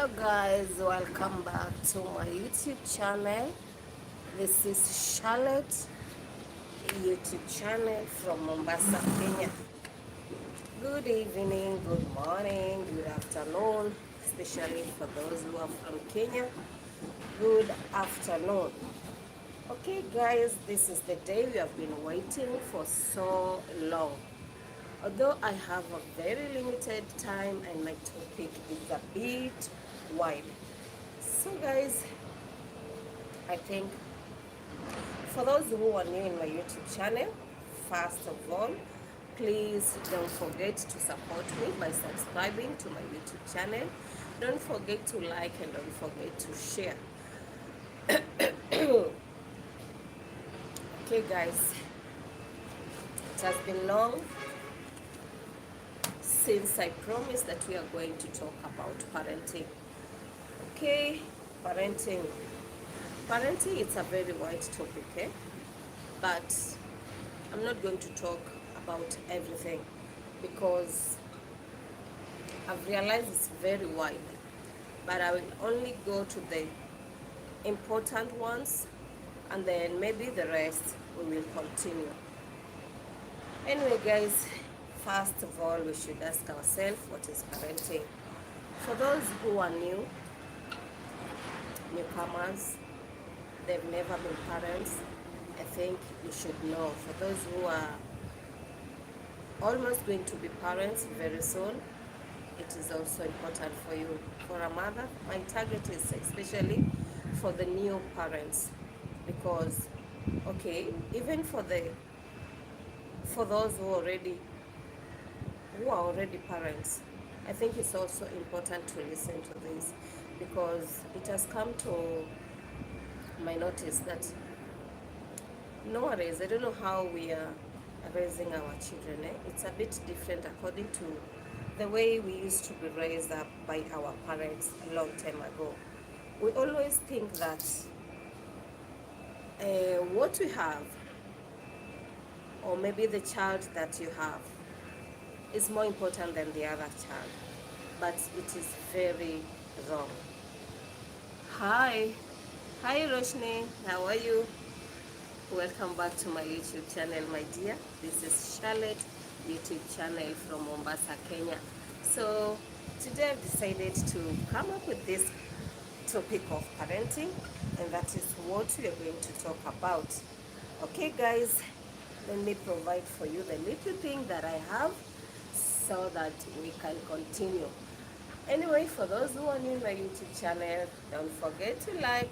Hello guys, welcome back to my YouTube channel. This is Charlotte YouTube channel from Mombasa, Kenya. Good evening, good morning, good afternoon, especially for those who are from Kenya. Good afternoon. Okay guys, this is the day we have been waiting for so long. Although I have a very limited time and my topic is a bit wide. So guys, I think for those who are new in my YouTube channel, first of all, please don't forget to support me by subscribing to my YouTube channel. Don't forget to like and don't forget to share. Okay guys, it has been long since I promised that we are going to talk about parenting. Okay, parenting. Parenting is a very wide topic, eh? But I'm not going to talk about everything because I've realized it's very wide. But I will only go to the important ones and then maybe the rest we will continue. Anyway guys, first of all we should ask ourselves what is parenting. For those who are newcomers, they've never been parents, I think you should know. For those who are almost going to be parents very soon, it is also important for you. For a mother, my target is especially for the new parents, because okay, even for those who are already parents, I think it's also important to listen to this, because it has come to my notice that nowadays, I don't know how we are raising our children. It's a bit different according to the way we used to be raised up by our parents a long time ago. We always think that what we have, or maybe the child that you have, is more important than the other child. But it is very wrong. Hi Roshni, how are you? Welcome back to my YouTube channel, my dear. This is Charlotte YouTube channel from Mombasa, Kenya. So today I've decided to come up with this topic of parenting, and that is what we are going to talk about. Okay guys, let me provide for you the little thing that I have so that we can continue. Anyway, for those who are new in my YouTube channel, don't forget to like,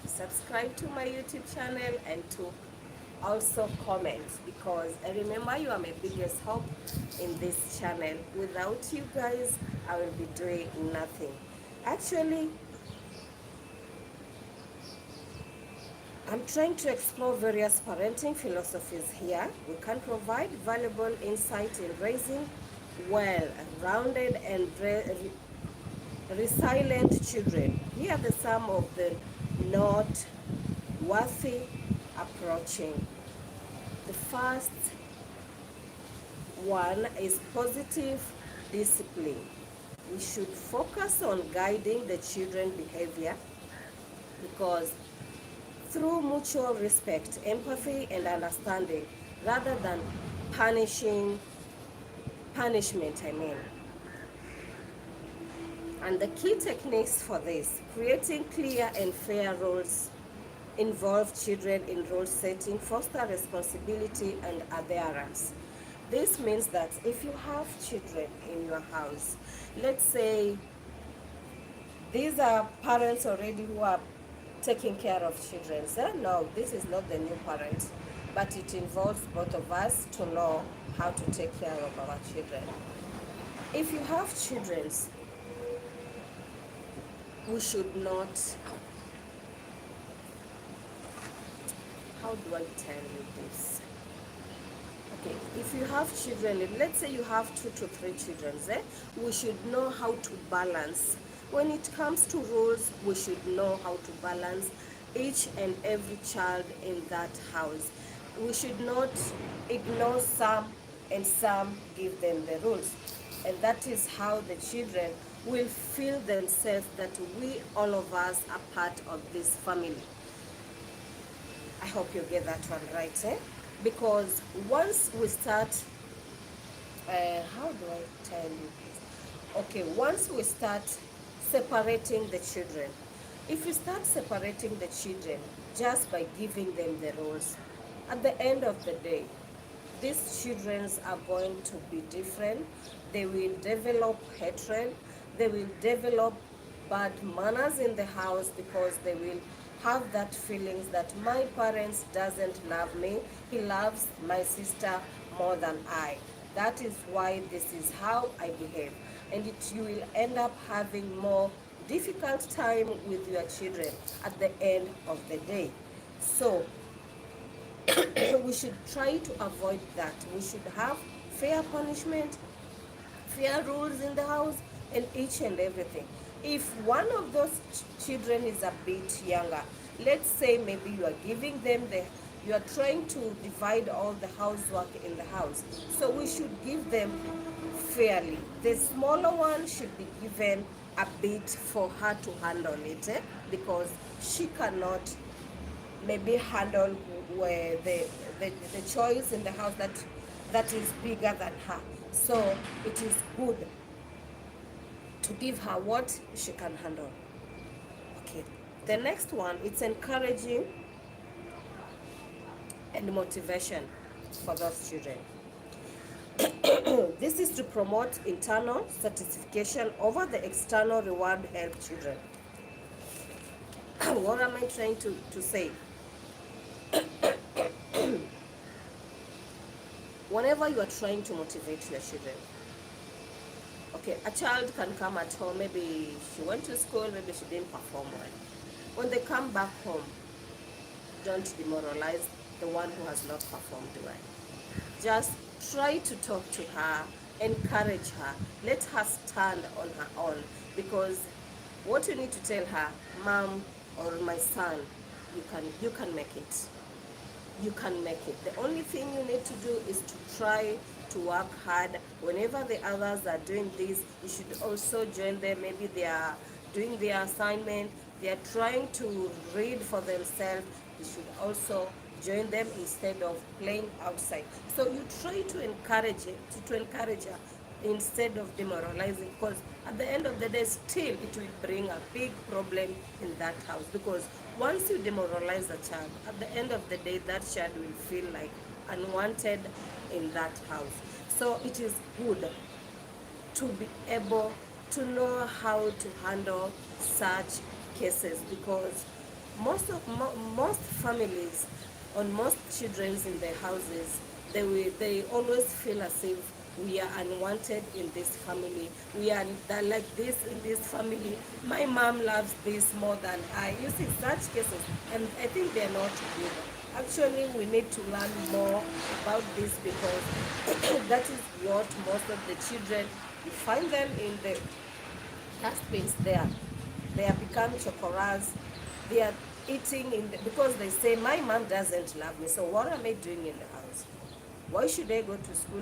subscribe to my YouTube channel, and to also comment, because I remember you are my biggest hope in this channel. Without you guys, I will be doing nothing. Actually, I'm trying to explore various parenting philosophies here. We can provide valuable insight in raising well-rounded and resilient children. Here are some of the noteworthy approaching. The first one is positive discipline. We should focus on guiding the children's behavior, because through mutual respect, empathy, and understanding, rather than punishment. And the key techniques for this: creating clear and fair roles, involve children in role setting, foster responsibility and adherence. This means that if you have children in your house, let's say these are parents already who are taking care of children. So no, this is not the new parent, but it involves both of us to know how to take care of our children. If you have children, we should not, how do I tell you this? Okay, if you have children, let's say you have 2 to 3 children, we should know how to balance. When it comes to rules, we should know how to balance each and every child in that house. We should not ignore some and some give them the rules. And that is how the children will feel themselves that we, all of us, are part of this family. I hope you get that one right, eh? Because once we start, how do I tell you this? Okay, once we start separating the children, if we start separating the children just by giving them the roles, at the end of the day, these children are going to be different. They will develop hatred. They will develop bad manners in the house because they will have that feelings that my parents doesn't love me. He loves my sister more than I. That is why this is how I behave. And you will end up having more difficult time with your children at the end of the day. So we should try to avoid that. We should have fair punishment, fair rules in the house, and each and everything. If one of those children is a bit younger, let's say maybe you are giving them you are trying to divide all the housework in the house. So we should give them fairly. The smaller one should be given a bit for her to handle it, because she cannot maybe handle where the choice in the house that is bigger than her. So it is good to give her what she can handle. Okay. The next one, it's encouraging and motivation for those children. This is to promote internal satisfaction over the external reward help children. What am I trying to say? Whenever you are trying to motivate your children, okay, a child can come at home, maybe she went to school, maybe she didn't perform well. When they come back home, don't demoralize the one who has not performed well. Just try to talk to her, encourage her, let her stand on her own, because what you need to tell her, mom or my son, you can make it. You can make it. The only thing you need to do is to try to work hard. Whenever the others are doing this, you should also join them. Maybe they are doing their assignment, they are trying to read for themselves. You should also join them instead of playing outside. So you try to encourage it, to encourage her instead of demoralizing, because at the end of the day, still it will bring a big problem in that house, because once you demoralize a child, at the end of the day, that child will feel like unwanted in that house. So it is good to be able to know how to handle such cases, because most families, on most children in their houses, they always feel as if we are unwanted in this family. We are like this in this family. My mom loves this more than I. You see such cases, and I think they're not good. Actually, we need to learn more about this, because that is what most of the children, you find them in the dustbins there. They have become chocoras. They are eating because they say, my mom doesn't love me, so what am I doing in the house? Why should I go to school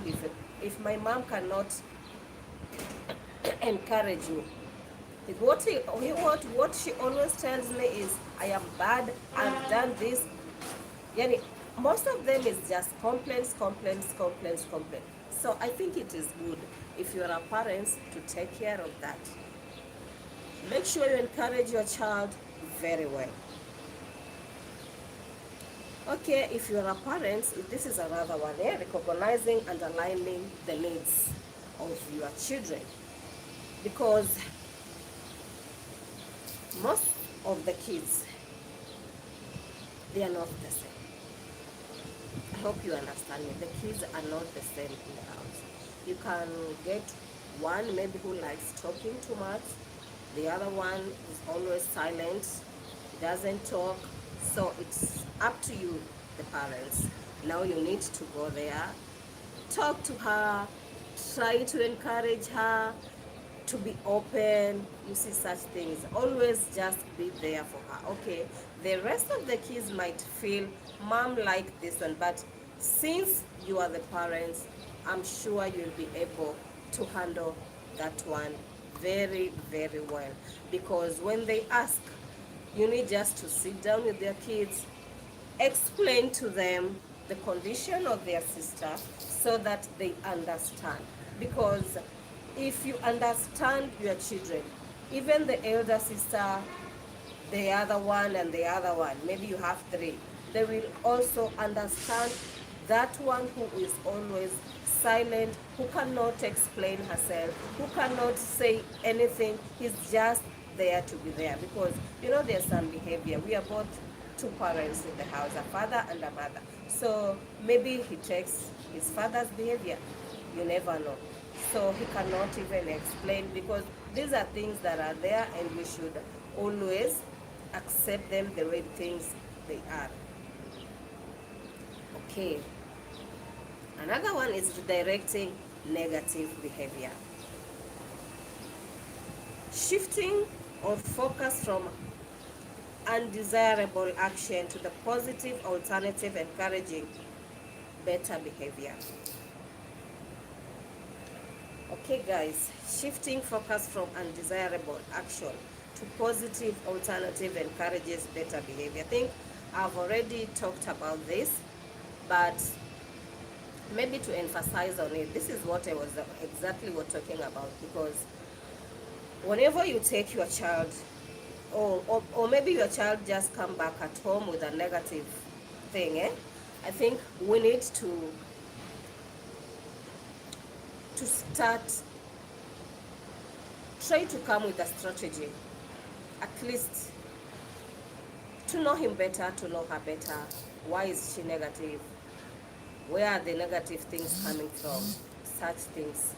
if my mom cannot encourage me? What she always tells me is, I am bad, I've done this. Yani, most of them is just complaints. So I think it is good, if you are a parent, to take care of that. Make sure you encourage your child very well. Okay, if you're a parent, this is another one, recognizing and aligning the needs of your children. Because most of the kids, they are not the same. I hope you understand me. The kids are not the same in the house. You can get one maybe who likes talking too much. The other one is always silent, doesn't talk. So it's up to you, the parents. Now you need to go there, talk to her, try to encourage her to be open. You see such things. Always just be there for her. Okay, the rest of the kids might feel, mom like this one, but since you are the parents, I'm sure you'll be able to handle that one very, very well. Because when they ask, you need just to sit down with their kids, explain to them the condition of their sister so that they understand. Because if you understand your children, even the elder sister, the other one, and the other one, maybe you have three, they will also understand that one who is always silent, who cannot explain herself, who cannot say anything. He's just there to be there. Because there's some behavior. We are both two parents in the house, a father and a mother. So maybe he takes his father's behavior. You never know. So he cannot even explain, because these are things that are there, and we should always accept them the way things they are. Okay. Another one is redirecting negative behavior. Shifting or focus from undesirable action to the positive alternative, encouraging better behavior. Okay guys, shifting focus from undesirable action to positive alternative encourages better behavior. I think I've already talked about this, but maybe to emphasize on it, this is what I was exactly talking about. Because whenever you take your child, or maybe your child just come back at home with a negative thing, I think we need to start, try to come with a strategy, at least to know him better, to know her better. Why is she negative? Where are the negative things coming from? Such things.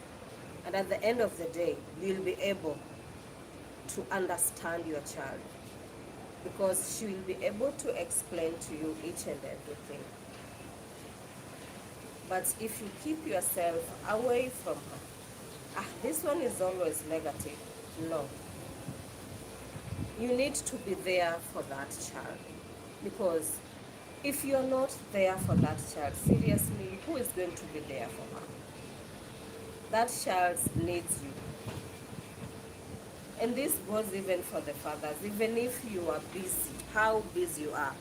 And at the end of the day, you'll be able to understand your child, because she will be able to explain to you each and everything. But if you keep yourself away from her, this one is always negative. No. You need to be there for that child. Because if you're not there for that child, seriously, who is going to be there for her? That child needs you. And this goes even for the fathers. Even if you are busy, how busy you are,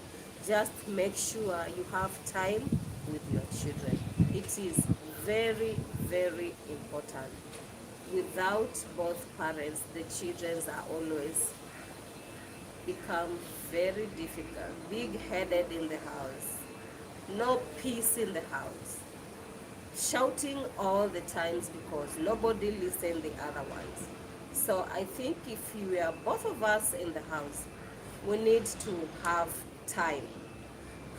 just make sure you have time with your children. It is very, very important. Without both parents, the children are always become very difficult, big-headed in the house, no peace in the house, shouting all the times because nobody listens the other ones. So I think if we are both of us in the house, we need to have time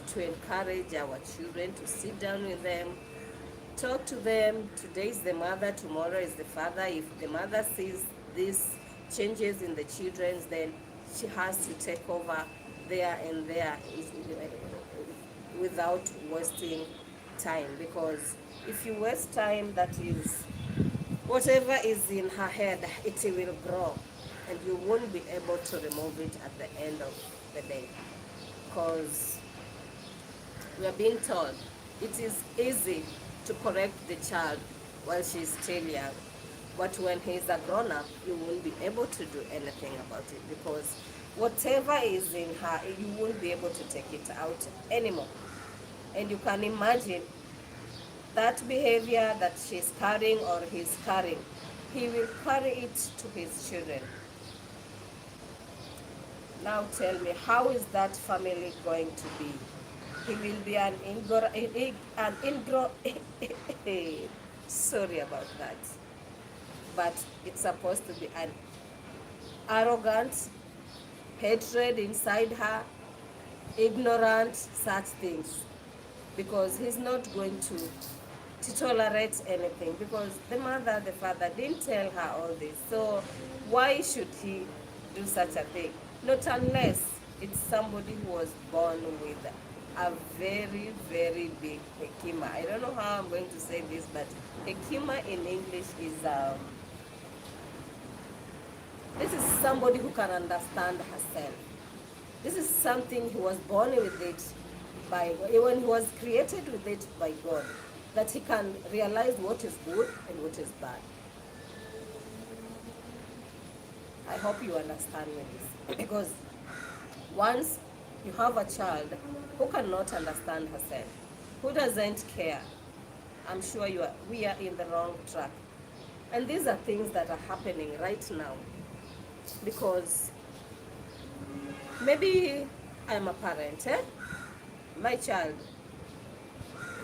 to encourage our children, to sit down with them, talk to them. Today is the mother, tomorrow is the father. If the mother sees these changes in the children, then she has to take over there and there without wasting time. Because if you waste time, that is, whatever is in her head, it will grow, and you won't be able to remove it at the end of the day. Because we are being told it is easy to correct the child while she's still young, but when he's a grown-up, you won't be able to do anything about it, because whatever is in her, you won't be able to take it out anymore. And you can imagine that behavior that she's carrying or he's carrying, he will carry it to his children. Now tell me, how is that family going to be? He will be an sorry about that, but it's supposed to be an arrogant, hatred inside her, ignorant, such things, because he's not going to tolerate anything, because the mother, the father didn't tell her all this. So why should he do such a thing? Not unless it's somebody who was born with a very, very big hekima. I don't know how I'm going to say this, but hekima in English is, this is somebody who can understand herself. This is something he was born with it when he was created with it by God, that he can realize what is good and what is bad. I hope you understand me this. Because once you have a child who cannot understand herself, who doesn't care, I'm sure we are in the wrong track. And these are things that are happening right now. Because maybe I'm a parent, eh? My child,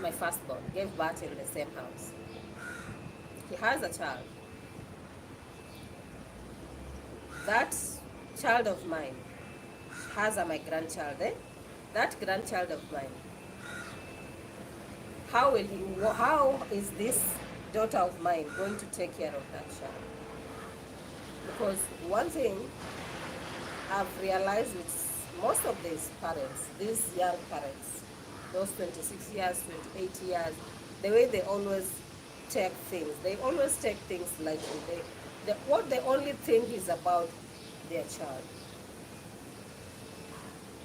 my firstborn, gave birth in the same house. He has a child. That child of mine has my grandchild, eh? That grandchild of mine, how is this daughter of mine going to take care of that child? Because one thing I've realized with most of these parents, these young parents, those 26 years, 28 years, the way they always take things lightly. What they only think is about their child.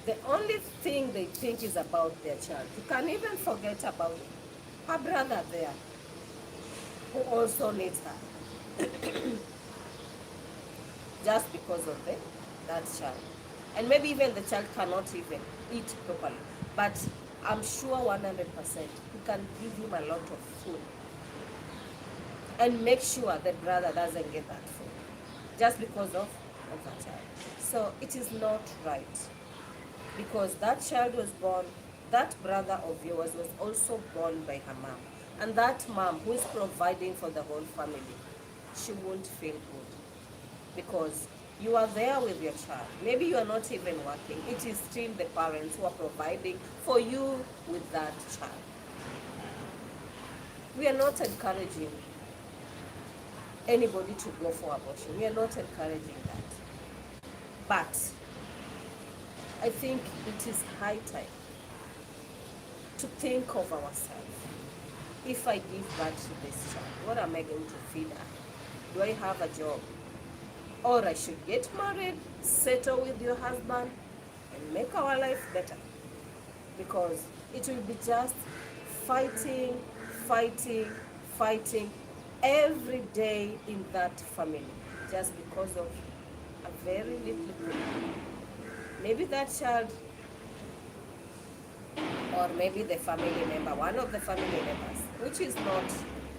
The only thing they think is about their child. You can even forget about her brother there, who also needs her, just because of that child. And maybe even the child cannot even eat properly. But I'm sure 100% you can give him a lot of food and make sure the brother doesn't get that food just because of that child. So it is not right, because that child was born, that brother of yours was also born by her mom. And that mom who is providing for the whole family, she won't feel good, because you are there with your child. Maybe you are not even working. It is still the parents who are providing for you with that child. We are not encouraging anybody to go for abortion. We are not encouraging that. But I think it is high time to think of ourselves. If I give birth to this child, what am I going to feed her? Do I have a job? Or I should get married, settle with your husband, and make our life better. Because it will be just fighting every day in that family, just because of a very little thing. Maybe that child, or maybe the family member, one of the family members, which is not,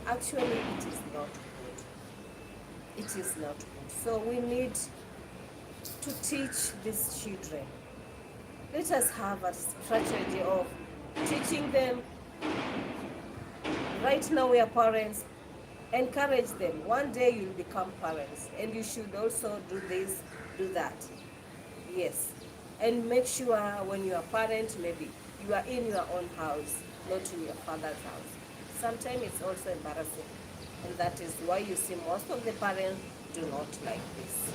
actually it is not good. It is not good. So we need to teach these children. Let us have a strategy of teaching them. Right now we are parents. Encourage them. One day you'll become parents, and you should also do this, do that. Yes. And make sure when you are parent, maybe you are in your own house, not in your father's house. Sometimes it's also embarrassing. And that is why you see most of the parents do not like this.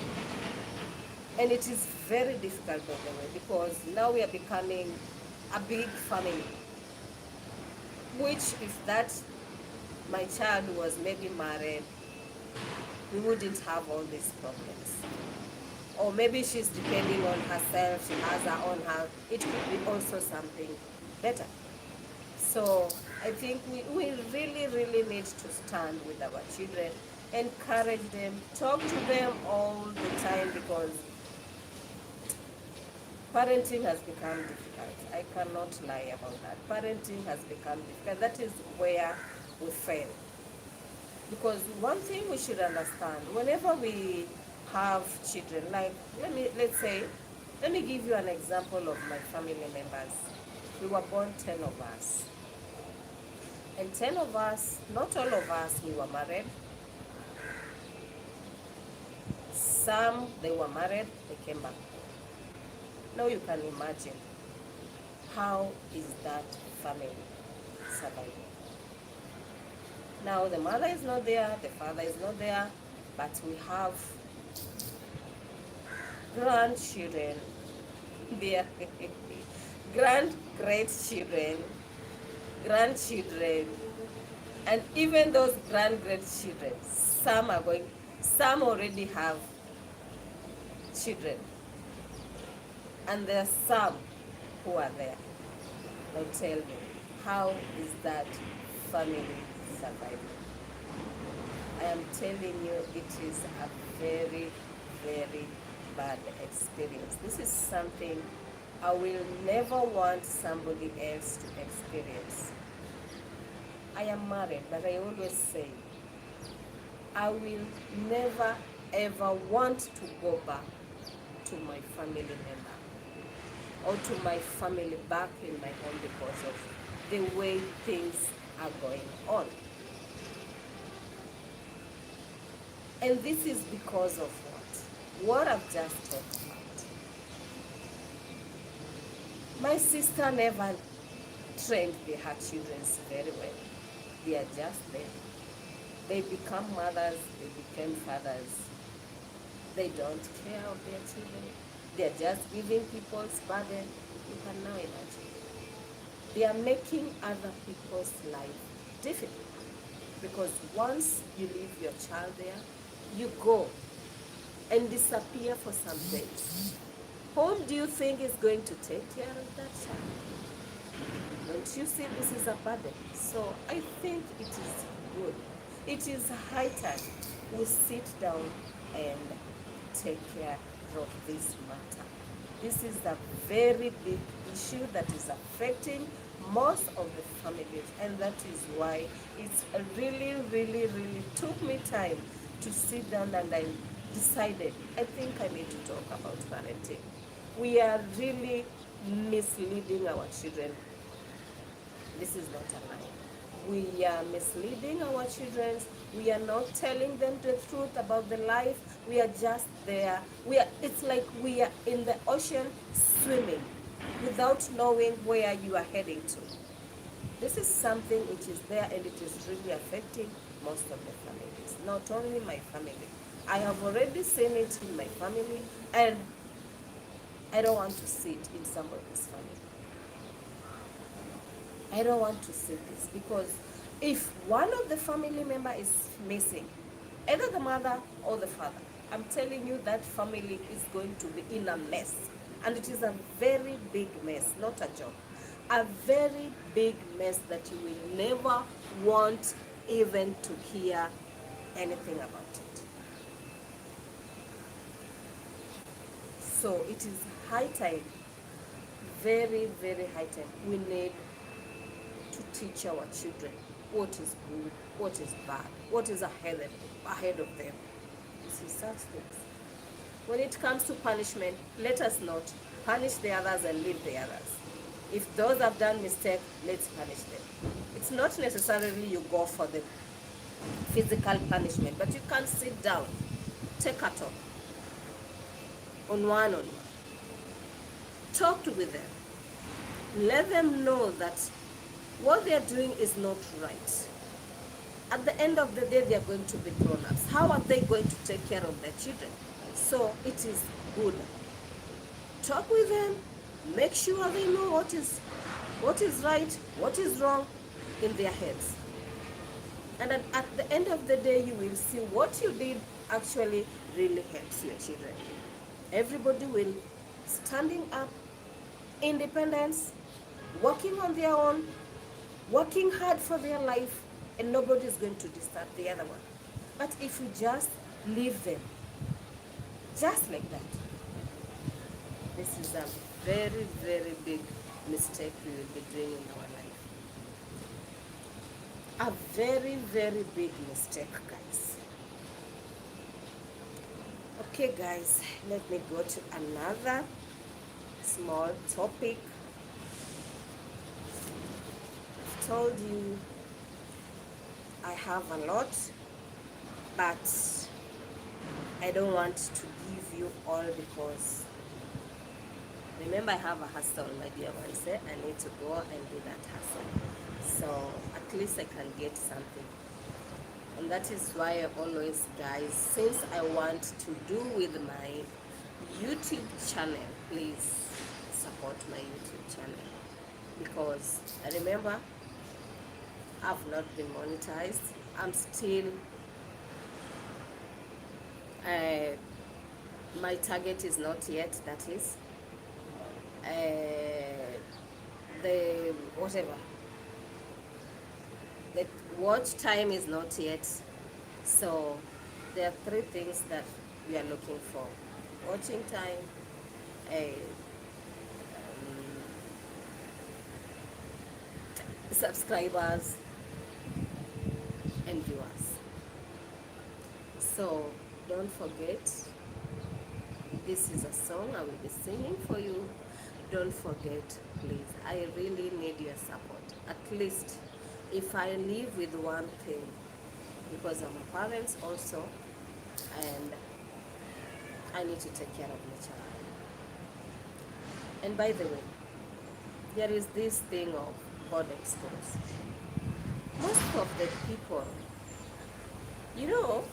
And it is very difficult, by the way, because now we are becoming a big family. Which, if that my child was maybe married, we wouldn't have all these problems. Or maybe she's depending on herself, she has her own house. It could be also something better. So I think we really need to stand with our children, encourage them, talk to them all the time, because parenting has become difficult. I cannot lie about that. Parenting has become difficult. That is where we fail. Because one thing we should understand, whenever we have children, like let me give you an example of my family members. We were born 10 of us. And 10 of us, not all of us, we were married. Some, they were married, they came back. Now you can imagine, how is that family surviving? Now the mother is not there, the father is not there, but we have grandchildren, their great-children, grandchildren, and even those great-children, some already have children, and there are some who are there. Now tell me, how is that family surviving? I am telling you, it is a very, very bad experience. This is something I will never want somebody else to experience. I am married, but I always say, I will never ever want to go back to my family member or to my family back in my home because of the way things are going on. And this is because of what? What I've just talked about. My sister never trained her children very well. They are just there. They become mothers, they became fathers. They don't care of their children. They're just giving people's burden. You can now imagine. They are making other people's life difficult. Because once you leave your child there, you go and disappear for some days. Whom do you think is going to take care of that child? Don't you see this is a burden? So I think it is good. It is high time we sit down and take care of this matter. This is a very big issue that is affecting most of the families, and that is why it's really, really, really took me time to sit down, and I decided I think I need to talk about parenting. We are really misleading our children. This is not a lie. We are misleading our children. We are not telling them the truth about the life. We are just there. It's like we are in the ocean swimming without knowing where you are heading to. This is something which is there, and it is really affecting most of the families, not only my family. I have already seen it in my family, and I don't want to see it in somebody's family. I don't want to see this, because if one of the family member is missing, either the mother or the father, I'm telling you that family is going to be in a mess. And it is a very big mess, not a joke. A very big mess that you will never want even to hear anything about it. So it is high time, very, very high time. We need to teach our children what is good, what is bad, what is ahead of them. You see such things. When it comes to punishment, let us not punish the others and leave the others. If those have done mistake, let's punish them. It's not necessarily you go for the physical punishment, but you can sit down, take a talk, on one. Talk with them. Let them know that what they are doing is not right. At the end of the day, they are going to be grown-ups. How are they going to take care of their children? So it is good. Talk with them. Make sure they know what is right, what is wrong in their heads. And at the end of the day, you will see what you did actually really helps your children. Everybody will standing up, independence, working on their own, working hard for their life, and nobody is going to disturb the other one. But if we just leave them, just like that, this is a very, very big mistake we will be doing in our life. A very, very big mistake, guys. Okay, guys, let me go to another small topic. I've told you I have a lot, but I don't want to give you all, because remember I have a hustle, my dear ones. I need to go and do that hustle, so at least I can get something. And that is why I always, guys, since I want to do with my YouTube channel, please support my YouTube channel, because remember, I've not been monetized. I'm still, my target is not yet, that is, the watch time is not yet. So there are three things that we are looking for watching time, a subscribers and viewers. So don't forget, this is a song I will be singing for you. Don't forget, please. I really need your support. At least if I live with one thing, because I'm a parent also, and I need to take care of my child. And by the way, there is this thing of boarding schools. Most of the people, you know,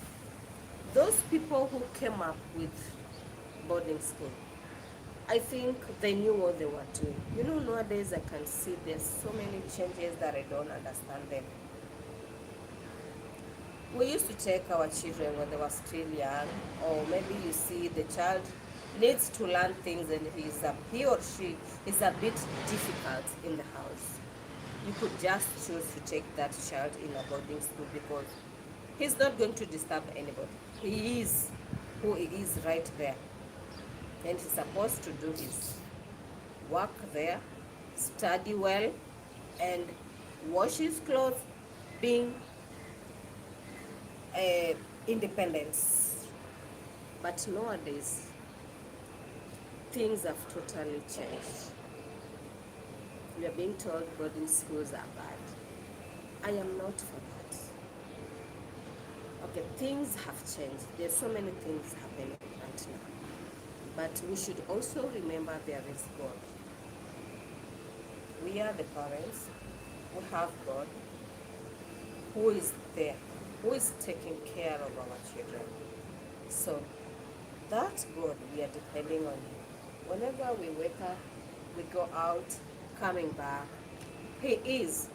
those people who came up with boarding school, I think they knew what they were doing. You know, nowadays I can see there's so many changes that I don't understand them. We used to take our children when they were still young, or maybe you see the child needs to learn things and he or she is a bit difficult in the house. You could just choose to take that child in a boarding school because he's not going to disturb anybody. He is who he is right there. And he's supposed to do his work there, study well, and wash his clothes, being independence. But nowadays, things have totally changed. We are being told boarding schools are bad. I am not for that. Okay, things have changed. There's so many things happening right now. But we should also remember there is God. We are the parents. We have God who is there, who is taking care of our children. So that God, we are depending on Him. Whenever we wake up, we go out, coming back, He is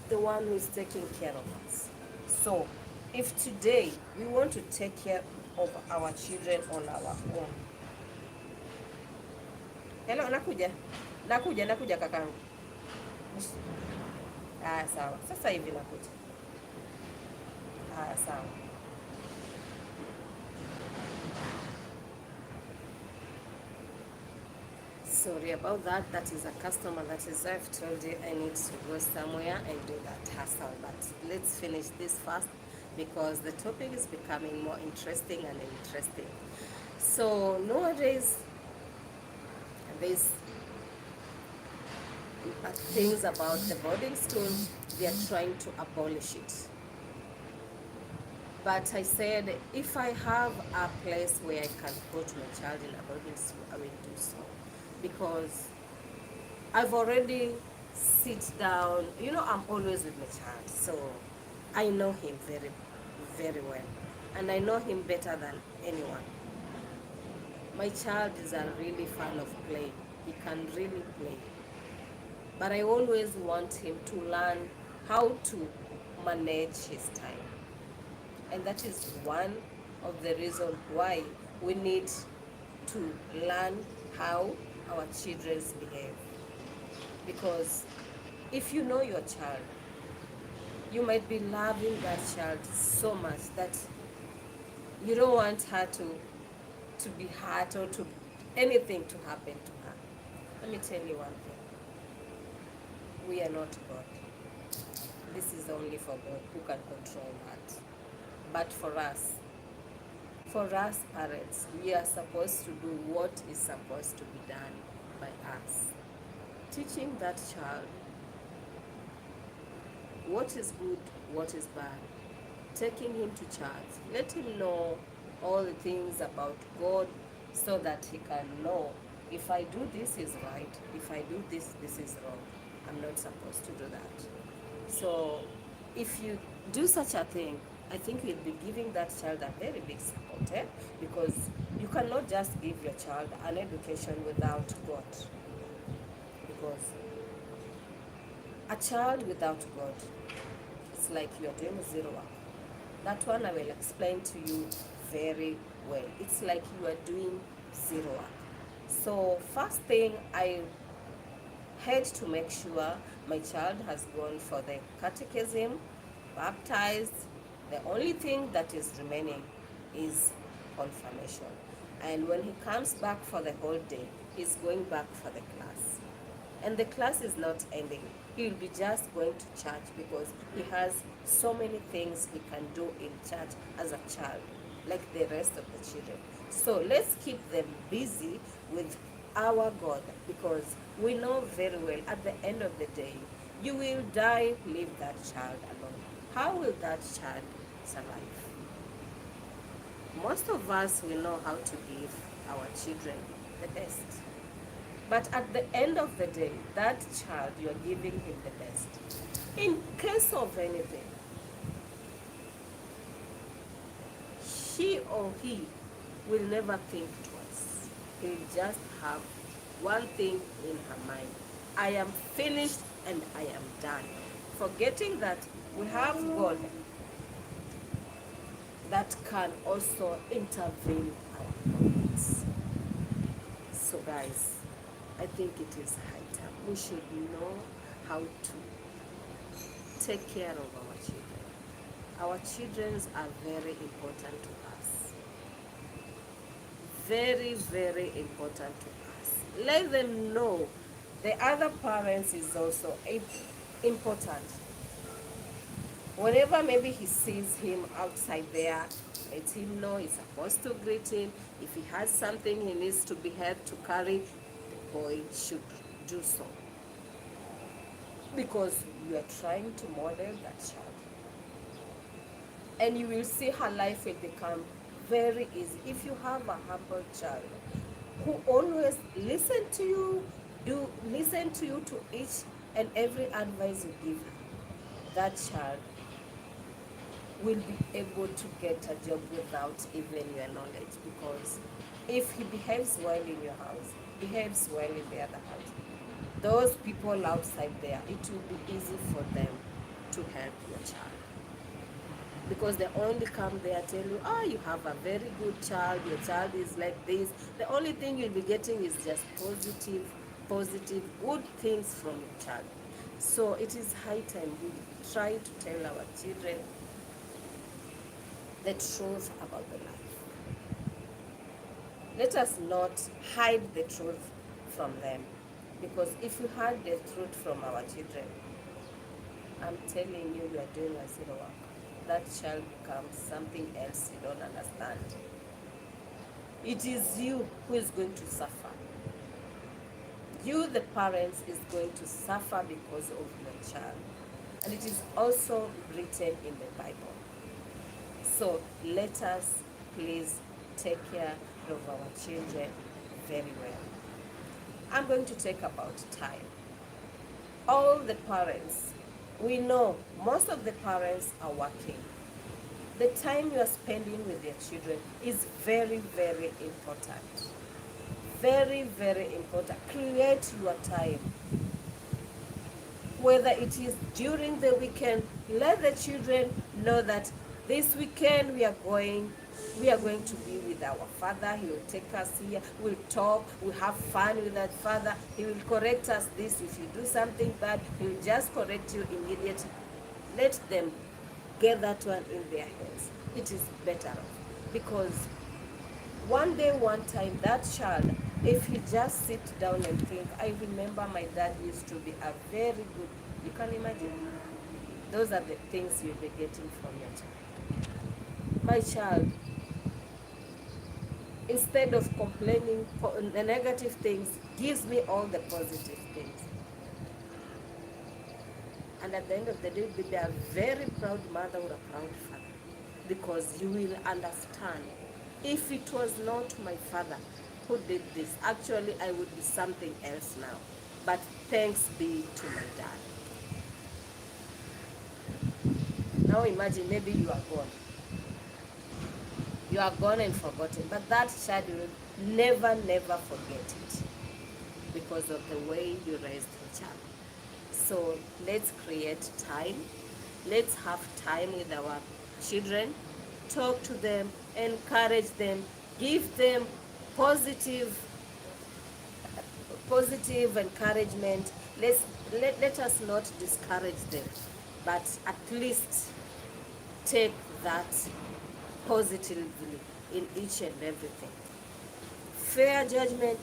the one who is taking care of us. So if today we want to take care of our children on our own. Hello, nakuja kakangu. Sawa. Sasa hivi nakuja. Sawa. Sorry about that. That is a customer that is, I've told you I need to go somewhere and do that hassle. But let's finish this first because the topic is becoming more interesting and interesting. So nowadays, there's things about the boarding school, they are trying to abolish it. But I said, if I have a place where I can put my child in a boarding school, I will do so. Because I've already sit down, you know, I'm always with my child, so I know him very, very well. And I know him better than anyone. My child is a really fan of play. He can really play. But I always want him to learn how to manage his time. And that is one of the reasons why we need to learn how our children behave. Because if you know your child, you might be loving that child so much that you don't want her to be hurt or to anything to happen to her. Let me tell you one thing. We are not God. This is only for God who can control that. But for us parents, we are supposed to do what is supposed to be done by us. Teaching that child what is good, what is bad. Taking him to church. Let him know all the things about God so that he can know if I do this is right, if I do this, this is wrong. I'm not supposed to do that. So if you do such a thing, I think you'll be giving that child a very big support, because you cannot just give your child an education without God. Because a child without God, it's like you're doing zero work. That one I will explain to you very well. It's like you are doing zero work. So first thing, I had to make sure my child has gone for the catechism, baptized, The only thing that is remaining is confirmation. And when he comes back for the whole day, he's going back for the class. And the class is not ending. He will be just going to church because he has so many things he can do in church as a child, like the rest of the children. So let's keep them busy with our God, because we know very well at the end of the day, you will die, leave that child alone. How will that child survive? Most of us will know how to give our children the best. But at the end of the day, that child, you're giving him the best. In case of anything, she or he will never think twice. He'll just have one thing in her mind. I am finished and I am done. Forgetting that we have God that can also intervene our problems. So guys, I think it is high time. We should know how to take care of our children. Our children are very important to us. Very, very important to us. Let them know the other parents is also important. Whenever maybe he sees him outside there, let him know he's supposed to greet him. If he has something he needs to be helped to carry, the boy should do so. Because you are trying to model that child. And you will see her life will become very easy. If you have a humble child who always listen to you, listen to you to each and every advice you give her, that child will be able to get a job without even your knowledge. Because if he behaves well in your house, behaves well in the other house, those people outside there, it will be easy for them to help your child. Because they only come there tell you, oh, you have a very good child, your child is like this. The only thing you'll be getting is just positive, good things from your child. So it is high time we try to tell our children the truth about the life. Let us not hide the truth from them. Because if you hide the truth from our children, I'm telling you, you are doing a zero work. That child becomes something else you don't understand. It is you who is going to suffer. You, the parents, is going to suffer because of your child. And it is also written in the Bible. So let us please take care of our children very well. I'm going to talk about time. All the parents, we know most of the parents are working. The time you are spending with your children is very, very important. Very, very important. Create your time. Whether it is during the weekend, let the children know that this weekend we are going to be with our father. He will take us here, we'll talk, we'll have fun with that father. He will correct us this. If you do something bad, he will just correct you immediately. Let them get that one in their heads. It is better off. Because one day, one time, that child, if he just sit down and think, I remember my dad used to be a very good, you can imagine. Those are the things you'll be getting from your child. My child, instead of complaining the negative things, gives me all the positive things. And at the end of the day, you'll be a very proud mother or a proud father. Because you will understand, if it was not my father who did this, actually I would be something else now. But thanks be to my dad. Now imagine, maybe you are gone. You are gone and forgotten. But that child will never, never forget it. Because of the way you raised the child. So let's create time. Let's have time with our children. Talk to them, encourage them, give them positive encouragement. Let us not discourage them, but at least take that positively in each and everything. Fair judgment,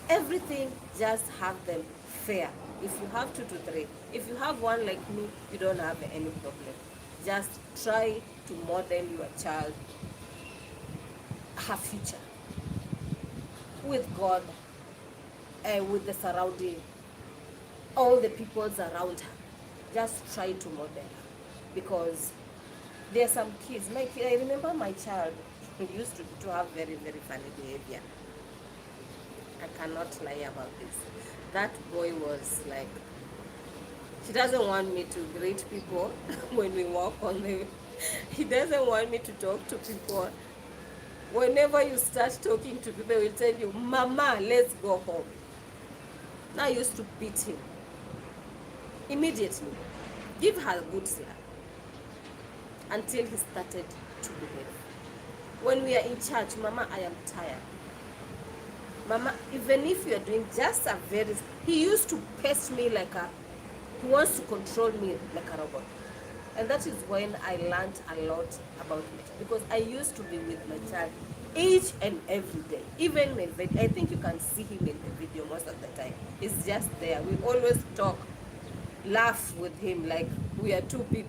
everything, just have them fair. If you have 2 to 3, if you have one like me, you don't have any problem. Just try to model your child her future with God, with the surrounding, all the peoples around her. Just try to model her, because there are some kids. I remember my child who used to have very, very funny behavior. I cannot lie about this. That boy was like, he doesn't want me to greet people when we walk on the, he doesn't want me to talk to people. Whenever you start talking to people, they will tell you, Mama, let's go home. Now I used to beat him immediately, give her a good slap, until he started to behave. When we are in church, Mama, I am tired. Mama, even if you are doing just a very, he used to pace me like he wants to control me like a robot. And that is when I learned a lot about it, because I used to be with my child each and every day. Even when I think you can see him in the video most of the time. He's just there. We always talk, laugh with him like we are two big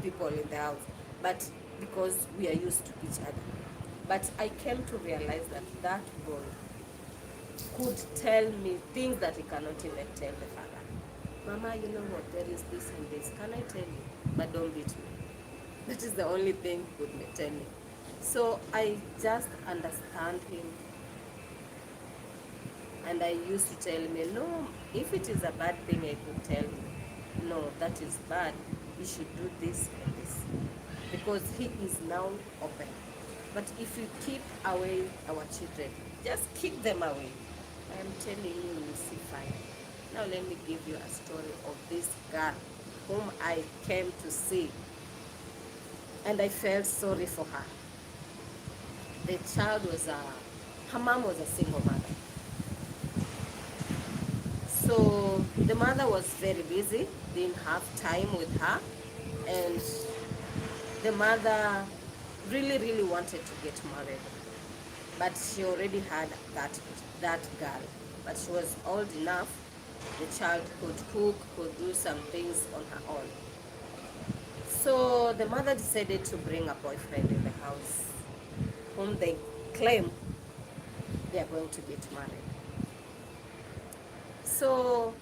people in the house, but because we are used to each other. But I came to realize that that boy could tell me things that he cannot even tell the father. Mama, you know what, there is this and this. Can I tell you? But don't beat me. That is the only thing he could tell me. So I just understand him. And I used to tell him, no, if it is a bad thing, I could tell him, no, that is bad. You should do this and this. Because he is now open. But if you keep away our children, just keep them away, I am telling you, you will see fire. Now let me give you a story of this girl whom I came to see, and I felt sorry for her. The child was her mom was a single mother. So the mother was very busy, didn't have time with her, and the mother really, really wanted to get married. But she already had that girl. But she was old enough. The child could cook, could do some things on her own. So the mother decided to bring a boyfriend in the house, whom they claim they are going to get married. So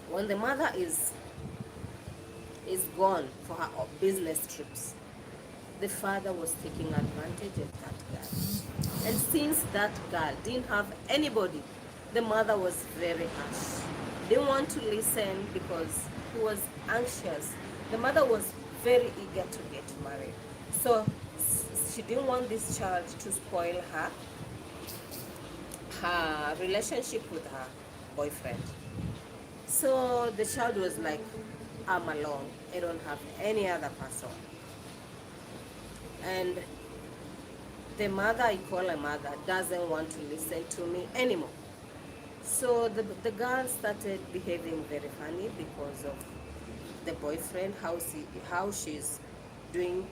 when the mother is gone for her business trips, the father was taking advantage of that girl. And since that girl didn't have anybody, the mother was very harsh. Didn't want to listen because he was anxious. The mother was very eager to get married. So she didn't want this child to spoil her relationship with her boyfriend. So the child was like, I'm alone. I don't have any other person. And the mother, I call her mother, doesn't want to listen to me anymore. So the girl started behaving very funny because of the boyfriend, how she's doing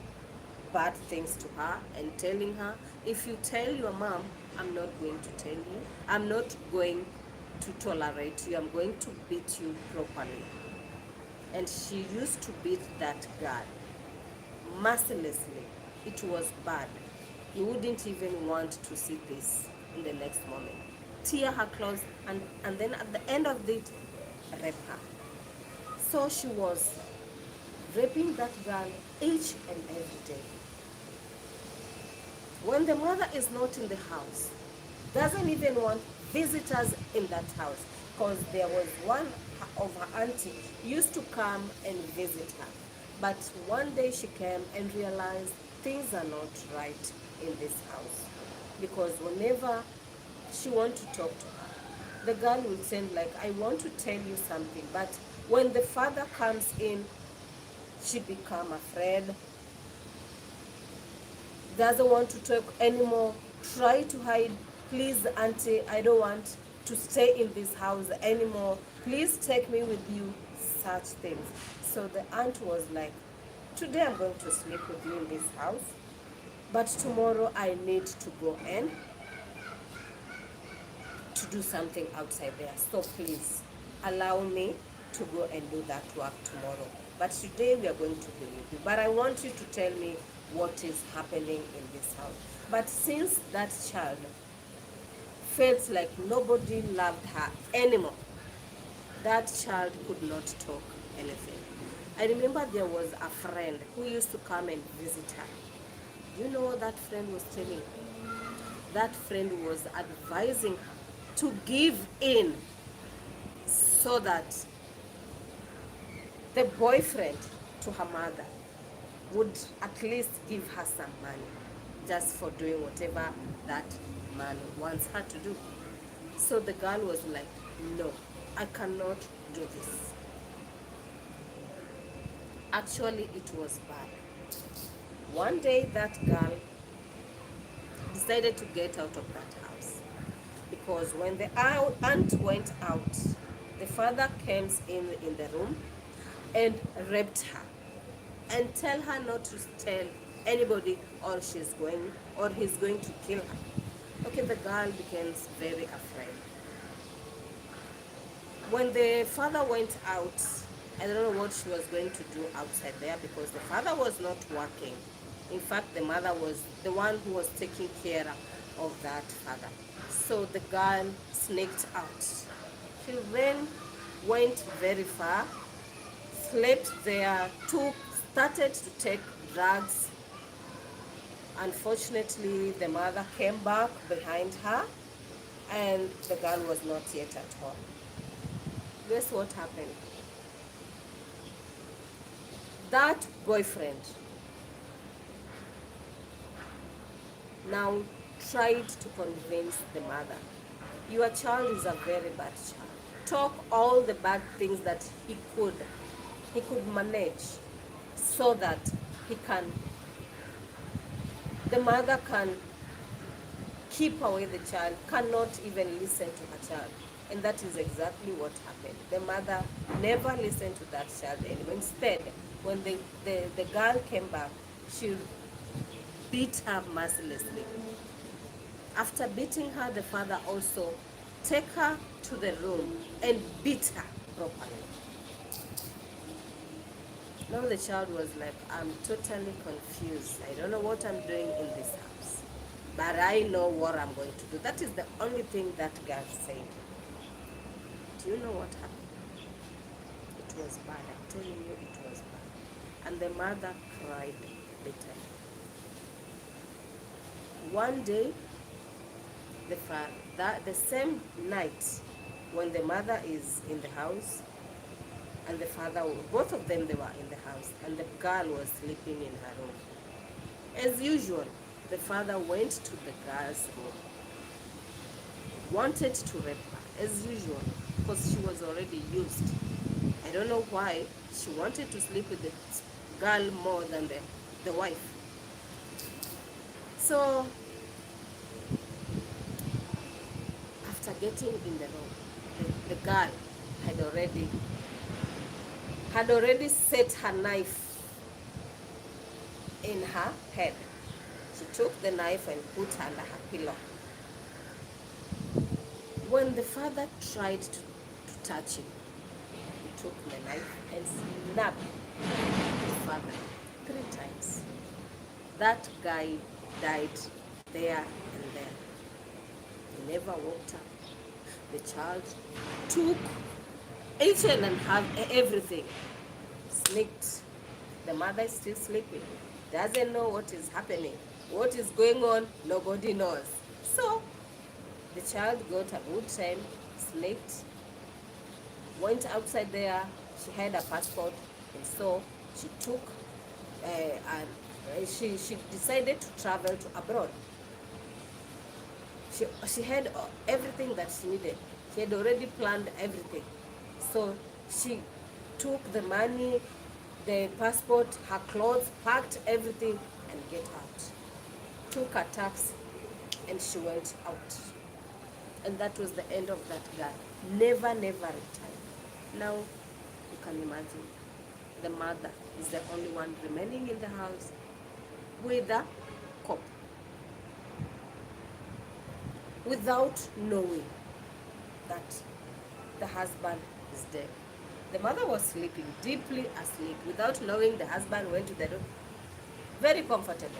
bad things to her and telling her, if you tell your mom, I'm not going to tell you. I'm not going to tolerate you. I'm going to beat you properly. And she used to beat that girl mercilessly. It was bad. You wouldn't even want to see this in the next moment. Tear her clothes and then at the end of it, rape her. So she was raping that girl each and every day. When the mother is not in the house, doesn't even want visitors in that house, because there was one of her auntie used to come and visit her. But one day she came and realized things are not right in this house, because whenever she wants to talk to her, the girl will say like, I want to tell you something, but when the father comes in, she become afraid, doesn't want to talk anymore, try to hide. Please, auntie, I don't want to stay in this house anymore. Please take me with you, such things. So the aunt was like, today I'm going to sleep with you in this house, but tomorrow I need to go in to do something outside there. So please allow me to go and do that work tomorrow. But today we are going to be with you. But I want you to tell me what is happening in this house. But since that child felt like nobody loved her anymore, that child could not talk anything. I remember there was a friend who used to come and visit her. You know what that friend was telling her? That friend was advising her to give in so that the boyfriend to her mother would at least give her some money just for doing whatever that man wants her to do. So the girl was like, no, I cannot do this. Actually, it was bad. One day that girl decided to get out of that house because when the aunt went out, the father came in the room and raped her and tell her not to tell anybody or he's going to kill her. Okay, the girl becomes very afraid. When the father went out, I don't know what she was going to do outside there because the father was not working. In fact, the mother was the one who was taking care of that father. So the girl sneaked out. She then went very far, slept there, started to take drugs. Unfortunately, the mother came back behind her and the girl was not yet at home. Guess what happened? That boyfriend now tried to convince the mother, your child is a very bad child. Talk all the bad things that he could manage so that the mother can keep away the child, cannot even listen to her child. And that is exactly what happened. The mother never listened to that child anymore. Instead, when the girl came back, she beat her mercilessly. After beating her, the father also took her to the room and beat her properly. Now the child was like, I'm totally confused. I don't know what I'm doing in this house. But I know what I'm going to do. That is the only thing that girl said. Do you know what happened? It was bad. I'm telling you, it was bad. And the mother cried bitterly. One day, the same night, when the mother is in the house, and the father, both of them, they were in the house, and the girl was sleeping in her room. As usual, the father went to the girl's room, wanted to rape her, as usual, because she was already used. I don't know why she wanted to sleep with the girl more than the wife. So, after getting in the room, the girl had already set her knife in her head. She took the knife and put it under her pillow. When the father tried to touch him, he took the knife and snapped the father 3 times. That guy died there and then. He never woke up. The child took each and everything, sneaked. The mother is still sleeping, doesn't know what is happening. What is going on, nobody knows. So the child got a good time, sneaked, went outside there. She had a passport, and so she took, she decided to travel to abroad. She had everything that she needed. She had already planned everything. So she took the money, the passport, her clothes, packed everything, and get out. Took a taxi, and she went out. And that was the end of that girl. Never returned. Now, you can imagine. the mother is the only one remaining in the house with the cop, without knowing that the husband is dead. The mother was sleeping, deeply asleep, without knowing the husband went to the room, very comfortable.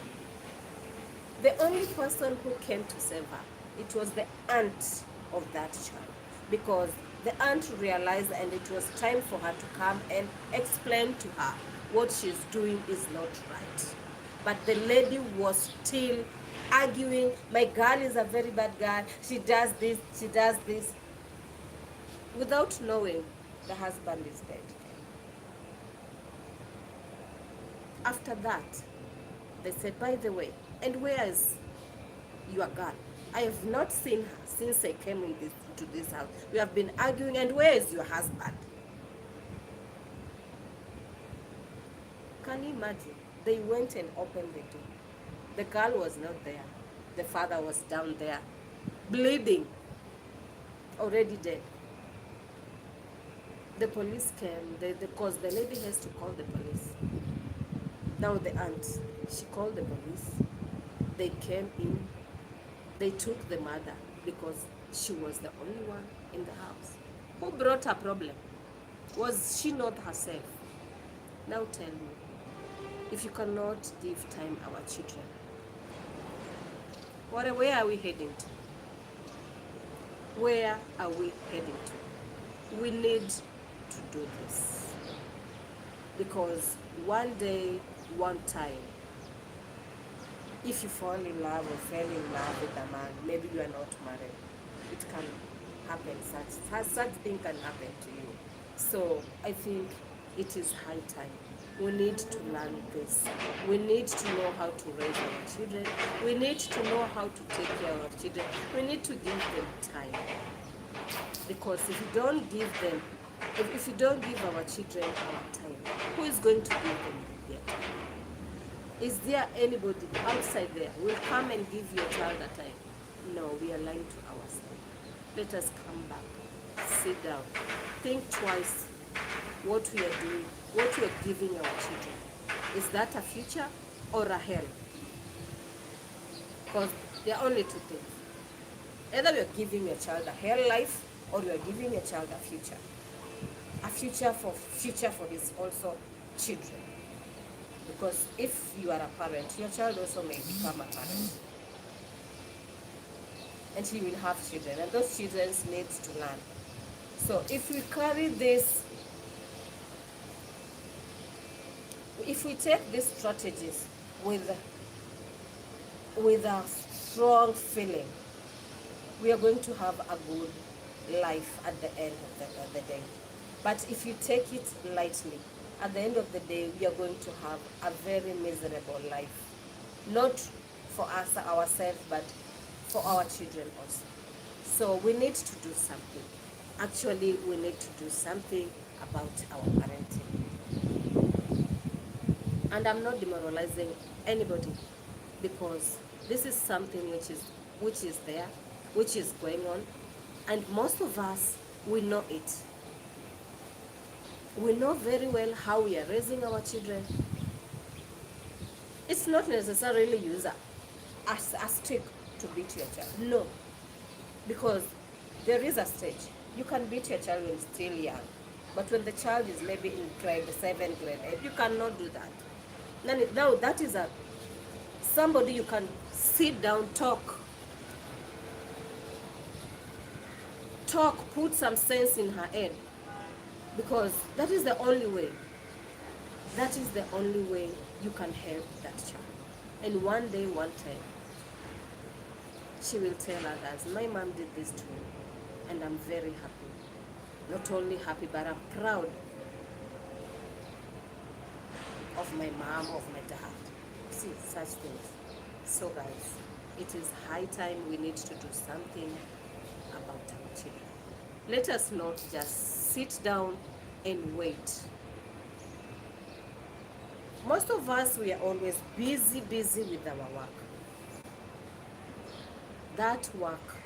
The only person who came to save her, it was the aunt of that child, because the aunt realized and it was time for her to come and explain to her what she's doing is not right. But the lady was still arguing, my girl is a very bad girl, she does this, without knowing the husband is dead. After that, they said, by the way, and where is your girl? I have not seen her since I came to this house. We have been arguing, and where is your husband? Can you imagine? They went and opened the door. The girl was not there. The father was down there, bleeding, already dead. The police came, because the lady has to call the police. Now the aunt, she called the police. They came in. They took the mother because she was the only one in the house. Who brought her problem? Was she not herself? Now tell me, if you cannot give time our children, where are we heading to? Where are we heading to? We need to do this, because one day, one time, if you fall in love or fell in love with a man, maybe you are not married, it can happen, such thing can happen to you. So I think it is high time. We need to learn this. We need to know how to raise our children. We need to know how to take care of our children. We need to give them time. Because if you don't give them, if you don't give our children our time, who is going to give them their time? Is there anybody outside there who will come and give your child a time? No, we are lying to ourselves. Let us come back, sit down, think twice what we are doing, what we are giving our children. Is that a future or a hell? Because there are only two things. Either you are giving your child a hell life, or you are giving your child a future. A future for his also children. Because if you are a parent, your child also may become a parent. And he will have children, and those children need to learn. So if we carry this, if we take these strategies with a strong feeling, we are going to have a good life at the end of the day. But if you take it lightly, at the end of the day, we are going to have a very miserable life. Not for us, ourselves, but for our children also. So we need to do something. Actually, we need to do something about our parenting. And I'm not demoralizing anybody, because this is something which is there, which is going on, and most of us, we know it. We know very well how we are raising our children. It's not necessarily use a stick to beat your child. No. Because there is a stage. You can beat your child when still young. But when the child is maybe in grade 7, grade 8, you cannot do that. Now that is somebody you can sit down, talk, put some sense in her head. Because that is the only way. That is the only way you can help that child. And one day, one time, she will tell others, my mom did this to me, and I'm very happy. Not only happy, but I'm proud of my mom, of my dad. See, such things. So guys, it is high time we need to do something about our children. Let us not just sit down and wait. Most of us, we are always busy with our work. That work,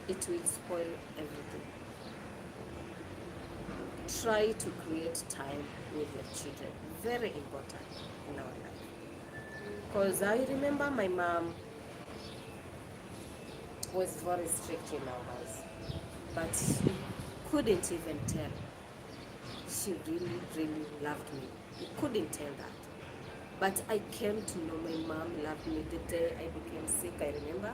it will spoil everything. try to create time with your children. Very important in our life. Because I remember my mom was very strict in our house, but she couldn't even tell. She really, really loved me. You couldn't tell that. But I came to know my mom loved me the day I became sick. I remember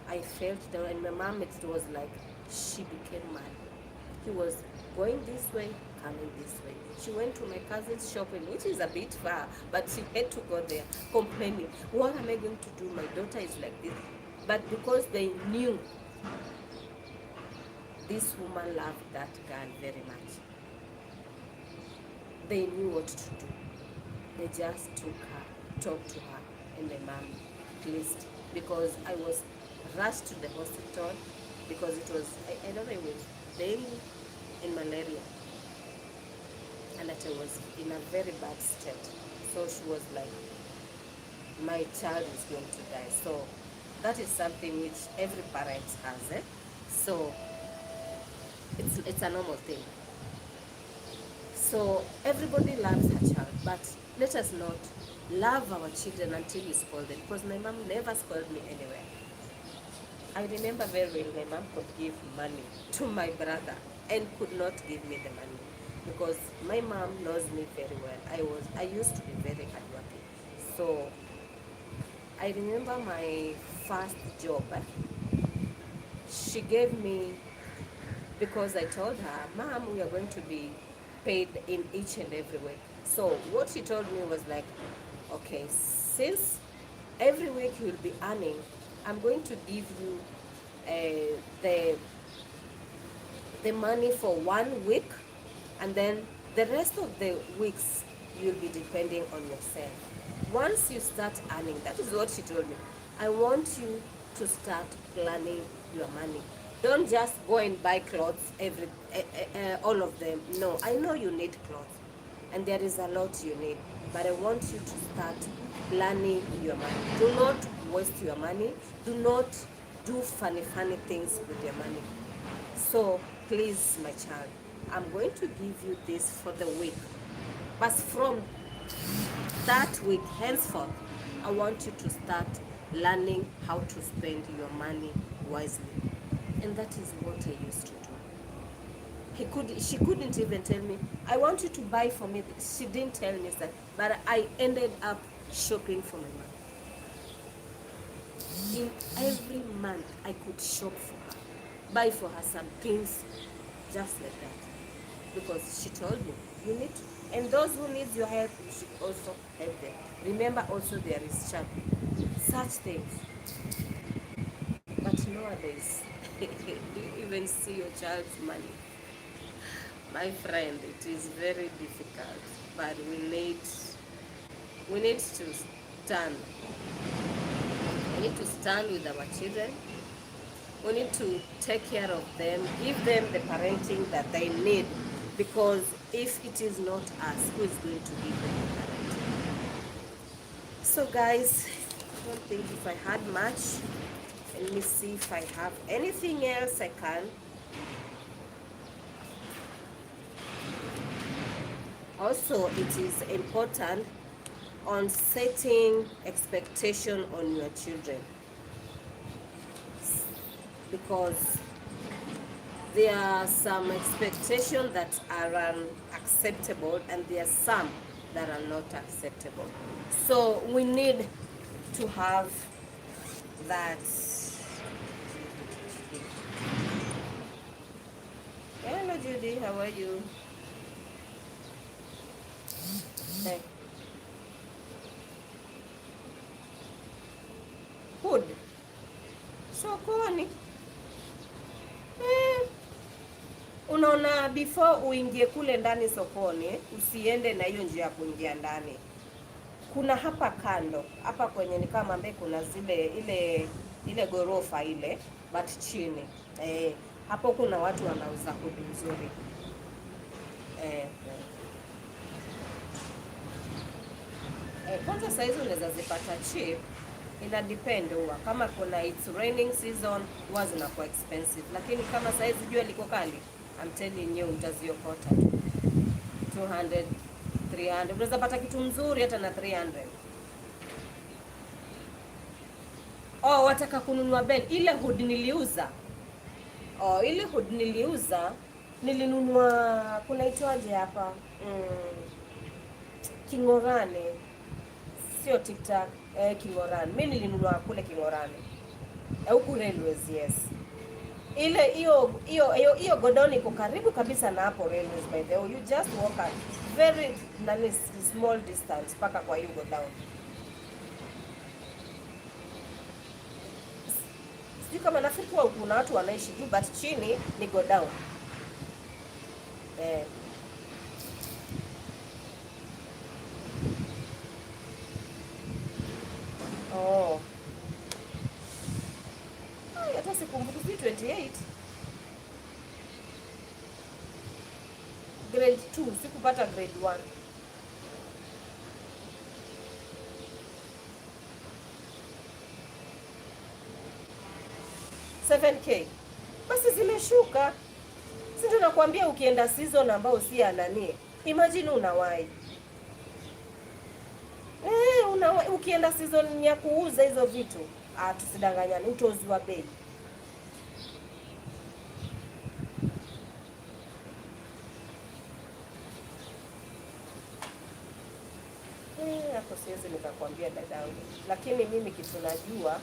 I felt down, and my mom, it was like she became mad. He was going this way, coming this way. She went to my cousin's shopping, which is a bit far, but she had to go there, complaining, what am I going to do? My daughter is like this. But because they knew this woman loved that girl very much, they knew what to do. They just took her, talked to her, and my mom pleased, because I was rushed to the hospital because it was, I don't know, it was dengue and malaria, and that I was in a very bad state. So she was like, my child is going to die. So that is something which every parent has, eh? So it's a normal thing. So everybody loves her child, but let us not love our children until we scold them, because my mom never scolded me anywhere. I remember very well, my mom could give money to my brother and could not give me the money, because my mom knows me very well. I used to be very hardworking. So I remember my first job, she gave me, because I told her, Mom, we are going to be paid in each and every week. So what she told me was like, okay, since every week you will be earning, I'm going to give you the money for 1 week, and then the rest of the weeks you'll be depending on yourself. Once you start earning, that is what she told me, I want you to start planning your money. Don't just go and buy clothes all of them. No, I know you need clothes, and there is a lot you need, but I want you to start planning your money. Do not waste your money. Do not do funny things with your money. So please, my child, I'm going to give you this for the week, but from that week henceforth, I want you to start learning how to spend your money wisely. And that is what I used to do. She couldn't even tell me, I want you to buy for me. She didn't tell me that, but I ended up shopping for my mom. In every month, I could shop for her, buy for her some things, just like that. Because she told me, you need to, and those who need your help, you should also help them. Remember also there is such things. But nowadays, do you even see your child's money? My friend, it is very difficult, but we need to stand. We need to stand with our children. We need to take care of them, give them the parenting that they need, because if it is not us, who is going to give them the parenting? So guys, I don't think if I had much. Let me see if I have anything else I can. Also, it is important on setting expectation on your children, because there are some expectations that are unacceptable, and there are some that are not acceptable. So we need to have that. Hello Judy, how are you? Hey. Food. Sokoni. Unaona, before uingie kule ndani sokoni, usiende na hiyo njia ya kuingia ndani. Kuna hapa kando, hapa kwenye ni kama ambaye kuna ile gorofa ile, but chini. Hapo kuna watu wanauza food nzuri. Kwanza saizi unaweza zipata cheap, ina depend huwa. Kama kuna it's raining season, huwa zinakuwa expensive. Lakini kama saizi jua liko kali, I'm telling you, utaziokota tu. 200, 300. Unaweza pata kitu mzuri hata na 300. Oh, wataka kununua belt. Ile hood niliuza. Oh, ile hood niliuza, nilinunua kunaitwaje hapa? Kingorane. Sio TikTok, Kingorane. Mimi nilinunua kule Kingorane. Huku Railways, yes. Ile hiyo godown iko karibu kabisa na hapo Railways by the way. You just walk a very small distance paka kwa hiyo godown. Sijui kama nafikiri kuna watu wanaishi juu, but chini ni godown. Oh. Hata sikumbuki 28. Grade 2, sikupata grade 1. $7K. Basi zimeshuka. Si ndio nakwambia, ukienda season ambao si nani. Imagine unawahi. Ukienda season ya kuuza hizo vitu, tusidanganyane, utozwa bei. Hapo siwezi nikakwambia dadangu, lakini mimi kitu najua,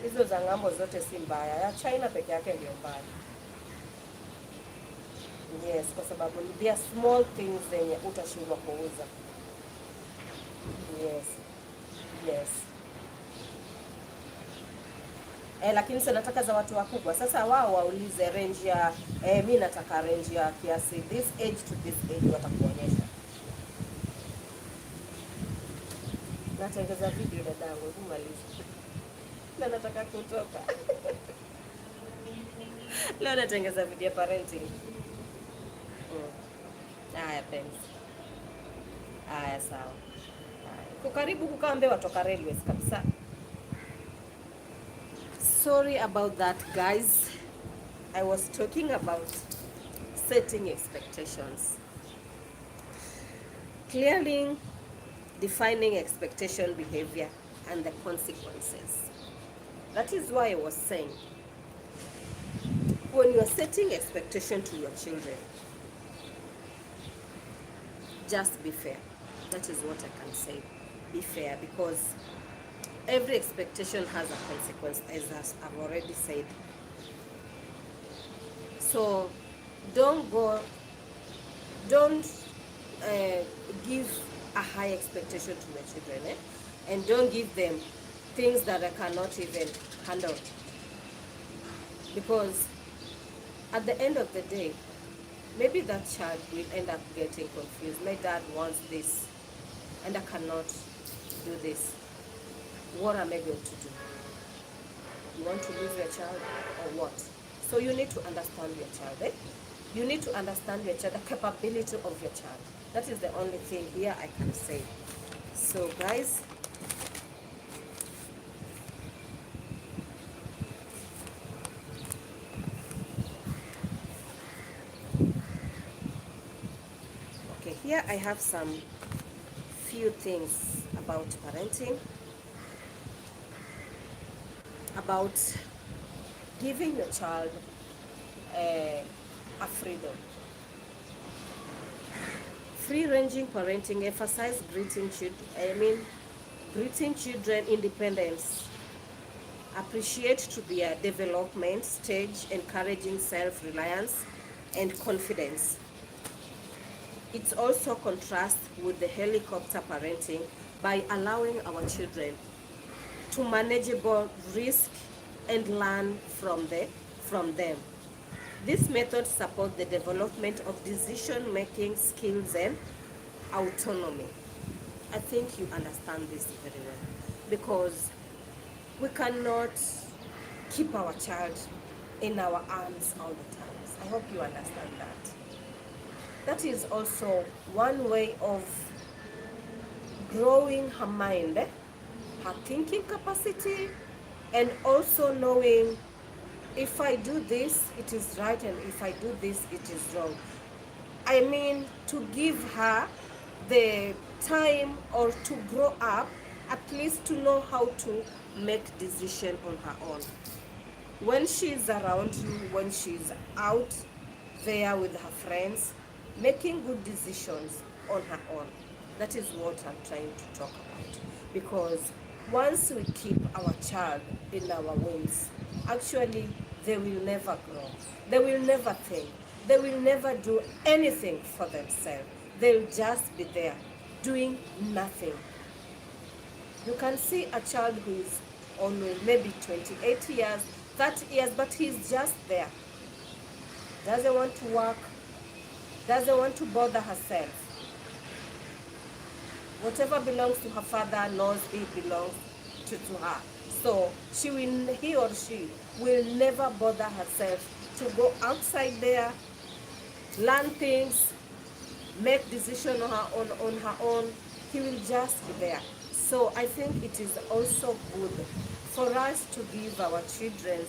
hizo za ng'ambo zote si mbaya, ya China peke yake ndio mbaya. Yes, kwa sababu they are small things zenye utashindwa kuuza. Yes. Lakini sasa nataka za watu wakubwa. Sasa wao waulize range ya mimi nataka range ya kiasi this age to this age, watakuonyesha. Natengeza video dadangu, umalize. Na nataka kutoka. Leo natengeza video parenting. Haya penzi. Haya sawa. Kukaribu kukambe watoka Railways kabisa. Sorry about that guys. I was talking about setting expectations. Clearly defining expectation behavior and the consequences. That is why I was saying, when you are setting expectation to your children, just be fair. That is what I can say. Be fair, because every expectation has a consequence, as I've already said. So don't give a high expectation to your children, and don't give them things that I cannot even handle, because at the end of the day, maybe that child will end up getting confused. My dad wants this and I cannot do this. What am I going to do? You want to lose your child or what? So you need to understand your child. You need to understand your child, the capability of your child. That is the only thing here I can say. So guys, okay, here I have some few things about parenting, about giving your child a freedom. Free-ranging parenting emphasizes greeting children independence, appreciate to their development stage, encouraging self-reliance and confidence. It also contrasts with the helicopter parenting by allowing our children to manageable risk and learn from them. This method supports the development of decision-making skills and autonomy. I think you understand this very well, because we cannot keep our child in our arms all the time. I hope you understand that. That is also one way of growing her mind, her thinking capacity, and also knowing, if I do this, it is right, and if I do this, it is wrong. I mean, to give her the time or to grow up, at least to know how to make decision on her own. When she's around you, when she's out there with her friends, making good decisions on her own. That is what I'm trying to talk about. Because once we keep our child in our wings, actually, they will never grow. They will never think. They will never do anything for themselves. They'll just be there doing nothing. You can see a child who is only maybe 28 years, 30 years, but he's just there. Doesn't want to work, doesn't want to bother herself. Whatever belongs to her father knows it belongs to her. So he or she will never bother herself to go outside there, learn things, make decisions on her own. He will just be there. So I think it is also good for us to give our children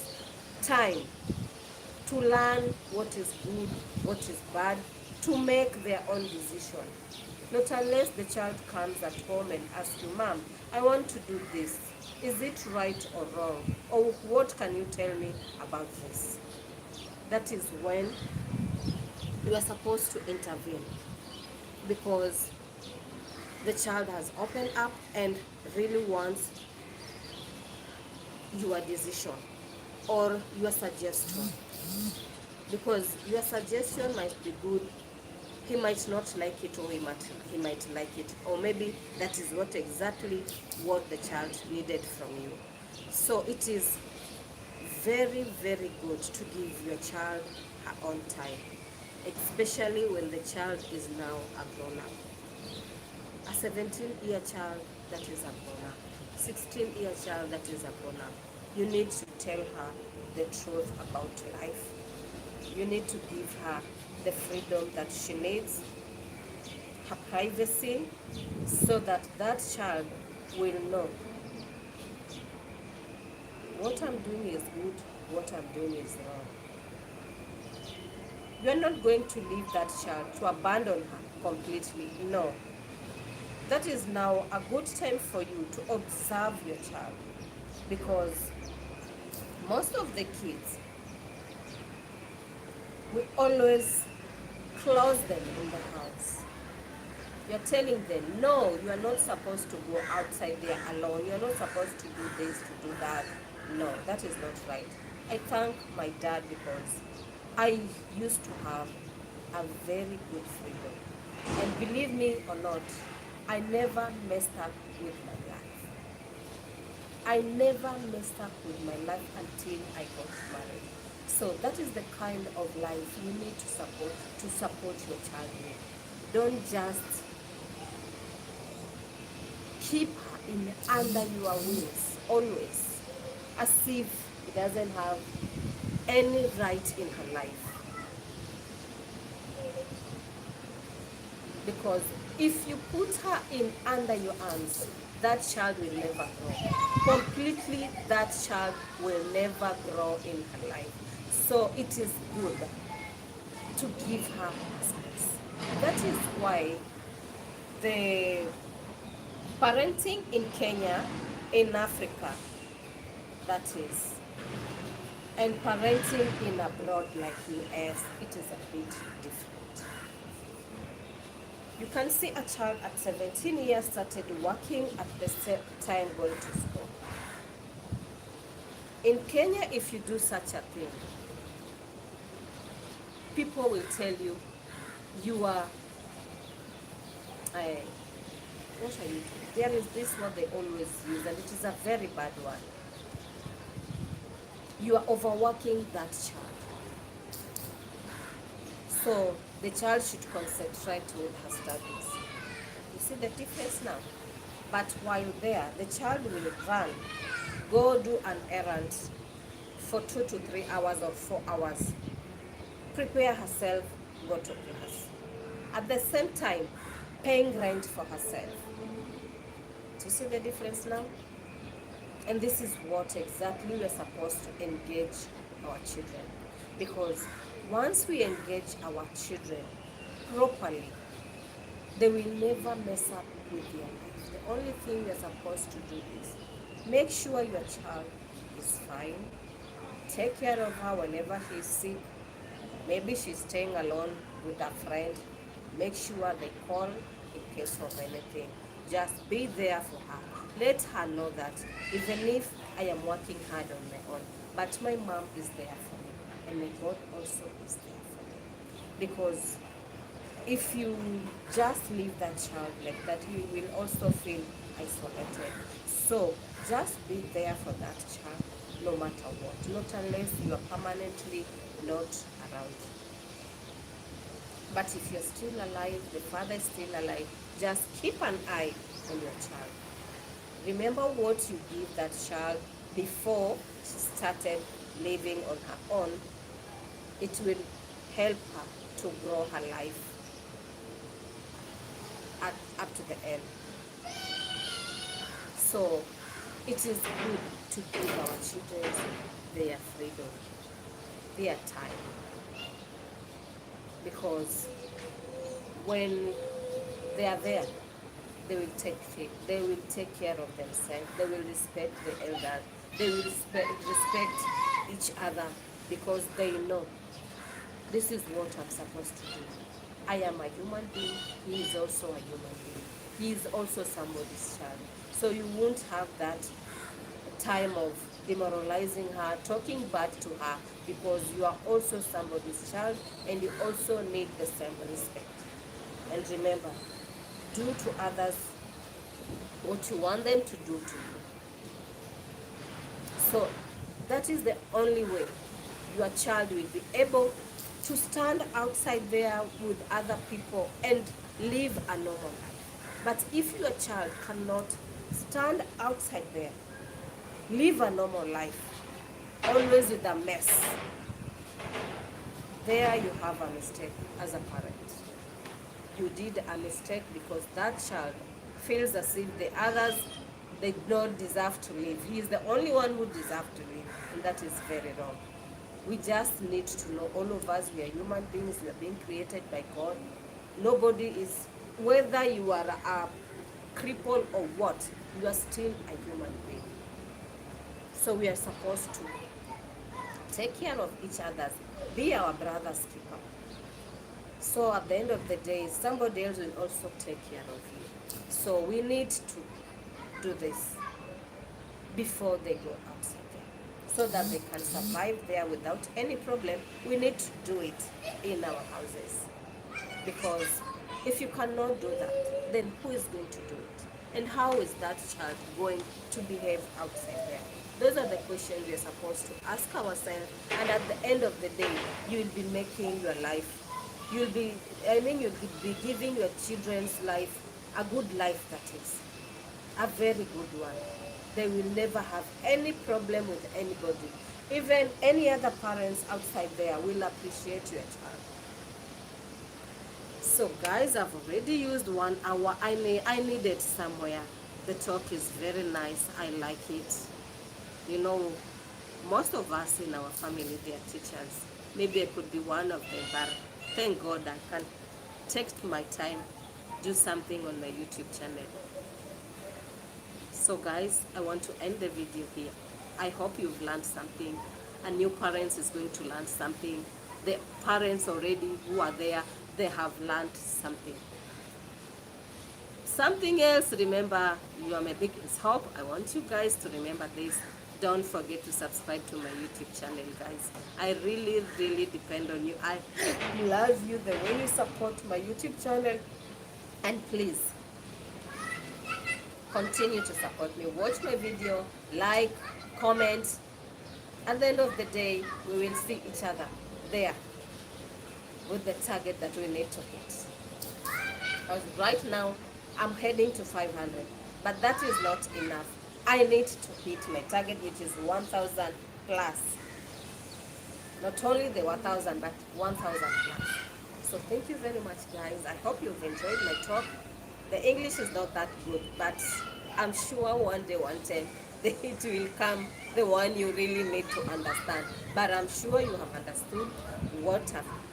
time to learn what is good, what is bad, to make their own decision. Not unless the child comes at home and asks you, Mom, I want to do this. Is it right or wrong? Or what can you tell me about this? That is when you are supposed to intervene, because the child has opened up and really wants your decision or your suggestion. Because your suggestion might be good, he might not like it, or he might like it, or maybe that is not exactly what the child needed from you. So it is very, very good to give your child her own time, especially when the child is now a grown-up. A 17-year child that is a grown-up, 16-year child that is a grown-up. You need to tell her the truth about life. You need to give her the freedom that she needs, her privacy, so that that child will know what I'm doing is good, what I'm doing is wrong. You're not going to leave that child, to abandon her completely. No. That is now a good time for you to observe your child, because most of the kids, we always close them in the house. You're telling them, no, you are not supposed to go outside there alone. You're not supposed to do this, to do that. No, that is not right. I thank my dad because I used to have a very good freedom. And believe me or not, I never messed up with my life. I never messed up with my life until I got married. So that is the kind of life you need to support your child with. Don't just keep her under your wings always, as if he doesn't have any right in her life. Because if you put her in under your arms, that child will never grow. Completely, that child will never grow in her life. So it is good to give her space. That is why the parenting in Kenya, in Africa, that is, and parenting in abroad like US, it is a bit different. You can see a child at 17 years started working at the same time going to school. In Kenya, if you do such a thing, people will tell you, you are, what are you doing? There is this word they always use, and it is a very bad one. You are overworking that child. So the child should concentrate with her studies. You see the difference now? But while there, the child will run, go do an errand for 2 to 3 hours or 4 hours, prepare herself, go to class. At the same time, paying rent for herself. Do you see the difference now? And this is what exactly we're supposed to engage our children. Because once we engage our children, properly, they will never mess up with your life. The only thing you're supposed to do is make sure your child is fine, take care of her whenever she's sick. Maybe she's staying alone with a friend. Make sure they call in case of anything. Just be there for her. Let her know that even if I am working hard on my own, but my mom is there for me, and my God also is there for me. Because if you just leave that child like that, you will also feel isolated. So just be there for that child no matter what, not unless you are permanently not around. But if you're still alive, the father is still alive, just keep an eye on your child. Remember what you give that child before she started living on her own. It will help her to grow her life up to the end. So it is good to give our children their freedom, their time. Because when they are there, they will take care of themselves. They will respect the elders. They will respect each other, because they know this is what I'm supposed to do. I am a human being. He is also a human being. He is also somebody's child. So you won't have that time of demoralizing her, talking bad to her, because you are also somebody's child and you also need the same respect. And remember, do to others what you want them to do to you. So that is the only way your child will be able to stand outside there with other people and live a normal life. But if your child cannot stand outside there, live a normal life, always with a mess, there you have a mistake as a parent. You did a mistake, because that child feels as if the others, they don't deserve to live. He is the only one who deserves to live, and that is very wrong. We just need to know, all of us, we are human beings, we are being created by God. Nobody is, whether you are a cripple or what, you are still a human being. So we are supposed to take care of each other, be our brother's keeper. So at the end of the day, somebody else will also take care of you. So we need to do this before they go outside there, so that they can survive there without any problem. We need to do it in our houses, because if you cannot do that, then who is going to do it? And how is that child going to behave outside there? Those are the questions we are supposed to ask ourselves. And at the end of the day, you will be making your life, you'll be giving your children's life a good life, that is a very good one. They will never have any problem with anybody. Even any other parents outside there will appreciate your child. So guys, I've already used 1 hour. I need it somewhere. The talk is very nice. I like it. You know, most of us in our family, they are teachers. Maybe I could be one of them, but thank God I can take my time, do something on my YouTube channel. So guys, I want to end the video here. I hope you've learned something. A new parent is going to learn something. The parents already who are there, they have learned something. Something else, remember, you are my biggest hope. I want you guys to remember this. Don't forget to subscribe to my YouTube channel, guys. I really, really depend on you. I love you the way you support my YouTube channel. And please, continue to support me. Watch my video, like, comment. At the end of the day, we will see each other there with the target that we need to hit. Because right now, I'm heading to 500, but that is not enough. I need to hit my target, which is 1,000 plus. Not only the 1,000, but 1,000 plus. So thank you very much, guys. I hope you've enjoyed my talk. The English is not that good, but I'm sure one day, one time, it will come, the one you really need to understand. But I'm sure you have understood what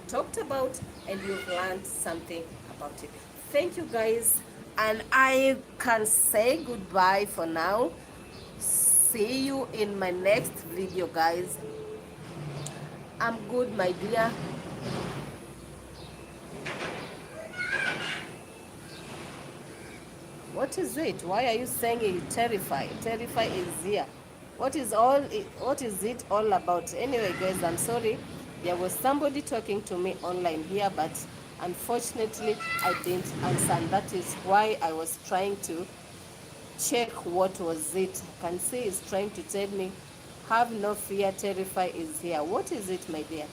talked about, and you've learned something about it. Thank you guys, and I can say goodbye for now. See you in my next video, guys. I'm good, my dear. What is it? Why are you saying it? Terrify? Terrify is here. What is it all about? Anyway, guys, I'm sorry. There was somebody talking to me online here, but unfortunately, I didn't answer. And that is why I was trying to check what was it. I can see it's trying to tell me, have no fear, terrify is here. What is it, my dear?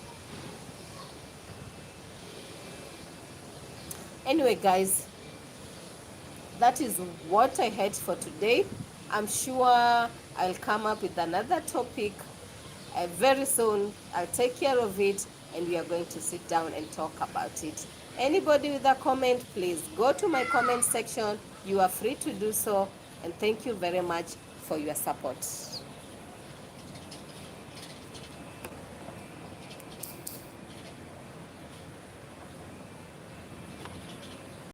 Anyway, guys, that is what I had for today. I'm sure I'll come up with another topic very soon. I'll take care of it, and we are going to sit down and talk about it. Anybody with a comment, please go to my comment section. You are free to do so, and thank you very much for your support.